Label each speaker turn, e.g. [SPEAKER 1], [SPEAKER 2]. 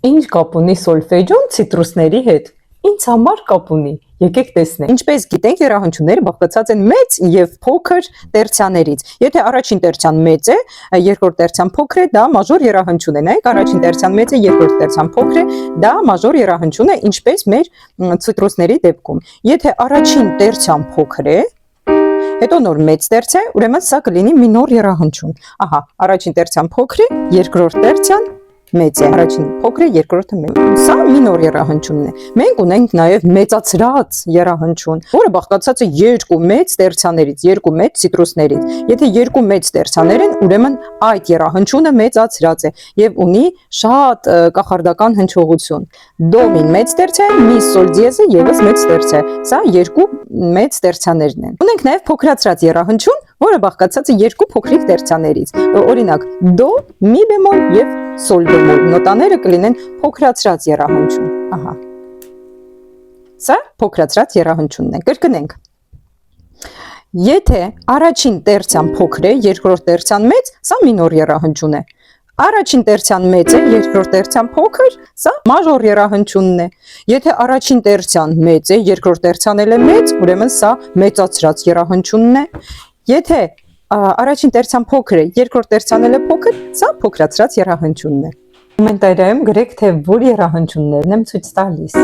[SPEAKER 1] Ինչ կապ ունի սոլֆեջոն ցիտրուսների հետ։ Ինձ համար կապ ունի։ Եկեք տեսնենք։ Ինչպես գիտենք, եռահանջումները բաղկացած են մեծ եւ փոքր տերցիաներից։ Եթե առաջին տերցիան մեծ է, երկրորդ տերցիան փոքր է, դա մաժոր եռահանջում է։ Նայեք, առաջին տերցիան մեծ է, երկրորդ տերցիան փոքր է, դա մաժոր եռահանջում է, ինչպես մեր ցիտրուսների դեպքում։ Եթե առաջին տերցիան փոքր է, հետո նոր մեծ տերցիա է, ուրեմն սա կլինի մինոր եռահանջում։ Ահա, առաջին տերցիան փոքր է, երկրորդ տերցիան մեծ է, առաջին փոքր է, երկրորդը մեծ։ Սա մինոր եռահանջումն է։ Մենք ունենք նաև մեծացրած եռահանջում, որը բաղկացած է երկու մեծ տերցիաներից, երկու մեծ ցիտրուսներից։ Եթե երկու մեծ տերցիաներ են, ուրեմն այդ եռահանջումը մեծացրած է եւ ունի շատ կախարդական հնչողություն։ Դոմին մեծ տերցիա է, մի սոլ դիեզը եւս մեծ տերցիա է։ Սա երկու մեծ տերցիաներն են։ Ունենք նաև փոքրացրած եռահանջում, որը բաղկացած է երկու փոքրիկ տերցիաներից։ Օրինակ, դո, մի բեմոլ եւ սոլ բեմոլ նոտաները կլինեն փոքրացրած եռահանջում։ Ահա։ Սա փոքրացրած եռահանջումն է։ Կրկնենք։ Եթե առաջին տերցիան փոքր է, երկրորդ տերցիան մեծ, սա մինոր եռահանջում է։ Առաջին տերցիան մեծ է, երկրորդ տերցիան փոքր, սա մաժոր եռահանջումն է։ Եթե առաջին տերցիան մեծ է, երկրորդ տերցիան էլ է մեծ, ուրեմն սա մեծացրած եռահանջումն է։ Եթե առաջին տերցիան փոքր է, երկրորդ տերցիան էլ է փոքր, սա փոքրացրած եռահանջումն է։ Կոմենտարիայում գրեք, թե որ եռահանջումներն եմ ցույց տալիս։